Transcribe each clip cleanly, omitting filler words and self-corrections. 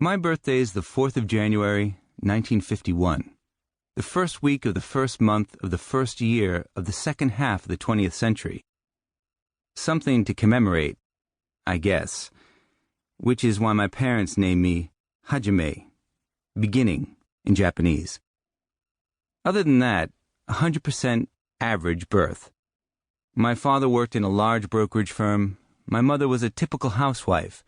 My birthday is the 4th of January, 1951, the first week of the first month of the first year of the second half of the 20th century. Something to commemorate, I guess, which is why my parents named me Hajime, beginning in Japanese. Other than that, 100% average birth. My father worked in a large brokerage firm. My mother was a typical housewife.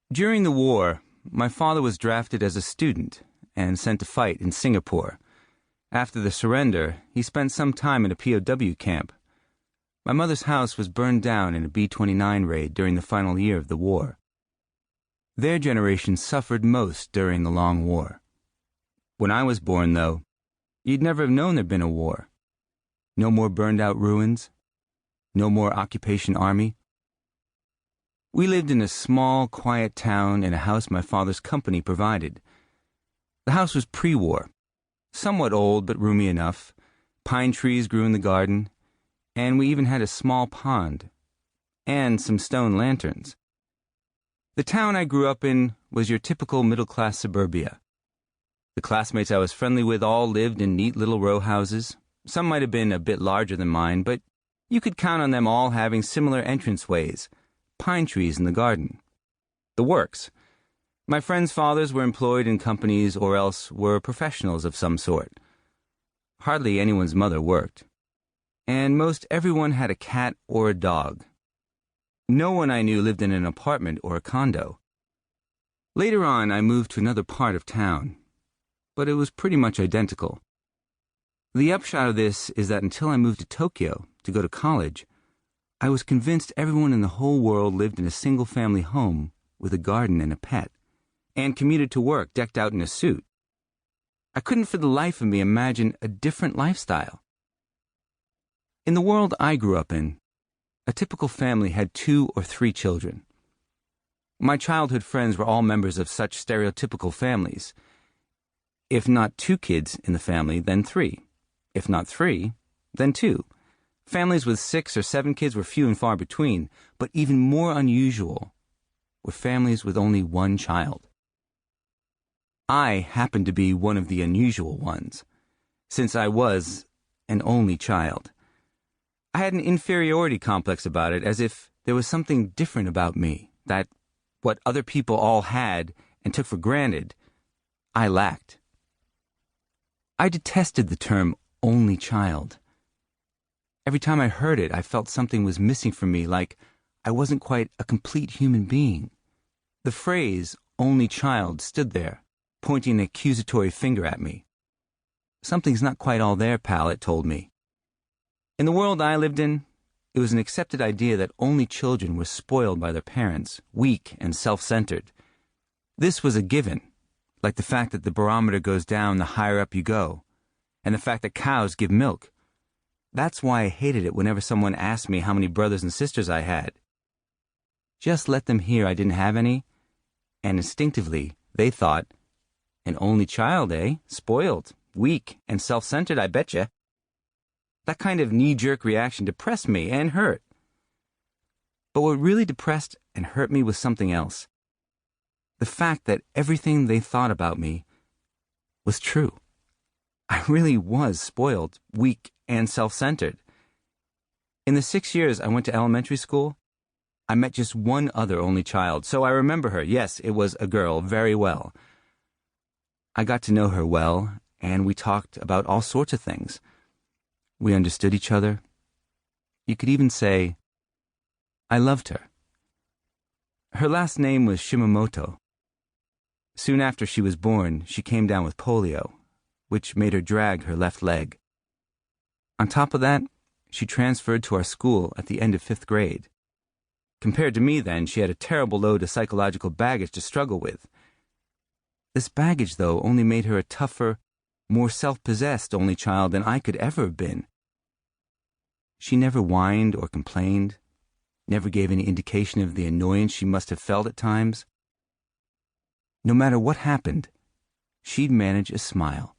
During the war, my father was drafted as a student and sent to fight in Singapore. After the surrender, he spent some time in a POW camp. My mother's house was burned down in a B-29 raid during the final year of the war. Their generation suffered most during the long war. When I was born, though, you'd never have known there'd been a war. No more burned-out ruins. No more occupation army. We lived in a small, quiet town in a house my father's company provided. The house was pre-war, somewhat old but roomy enough. Pine trees grew in the garden, and we even had a small pond, and some stone lanterns. The town I grew up in was your typical middle-class suburbia. The classmates I was friendly with all lived in neat little row houses. Some might have been a bit larger than mine, but you could count on them all having similar entranceways, pine trees in the garden. The works. My friends' fathers were employed in companies or else were professionals of some sort. Hardly anyone's mother worked. And most everyone had a cat or a dog. No one I knew lived in an apartment or a condo. Later on, I moved to another part of town, but it was pretty much identical. The upshot of this is that until I moved to Tokyo to go to college, I was convinced everyone in the whole world lived in a single-family home with a garden and a pet, and commuted to work decked out in a suit. I couldn't for the life of me imagine a different lifestyle. In the world I grew up in, a typical family had 2 or 3 children. My childhood friends were all members of such stereotypical families. If not 2 kids in the family, then 3. If not 3, then 2. Families with 6 or 7 kids were few and far between, but even more unusual were families with only 1 child. I happened to be one of the unusual ones, since I was an only child. I had an inferiority complex about it, as if there was something different about me, that what other people all had and took for granted, I lacked. I detested the term only child. Every time I heard it, I felt something was missing from me, like I wasn't quite a complete human being. The phrase, only child, stood there, pointing an accusatory finger at me. Something's not quite all there, pal, it told me. In the world I lived in, it was an accepted idea that only children were spoiled by their parents, weak and self-centered. This was a given, like the fact that the barometer goes down the higher up you go, and the fact that cows give milk. That's why I hated it whenever someone asked me how many brothers and sisters I had. Just let them hear I didn't have any, and instinctively they thought, an only child, eh? Spoiled, weak, and self-centered, I betcha. That kind of knee-jerk reaction depressed me and hurt. But what really depressed and hurt me was something else. The fact that everything they thought about me was true. I really was spoiled, weak, and self-centered. In the 6 years I went to elementary school, I met just one other only child, so I remember her. Yes, it was a girl, very well. I got to know her well, and we talked about all sorts of things. We understood each other. You could even say, I loved her. Her last name was Shimamoto. Soon after she was born, she came down with polio, which made her drag her left leg. On top of that, she transferred to our school at the end of 5th grade. Compared to me then, she had a terrible load of psychological baggage to struggle with. This baggage, though, only made her a tougher, more self-possessed only child than I could ever have been. She never whined or complained, never gave any indication of the annoyance she must have felt at times. No matter what happened, she'd manage a smile.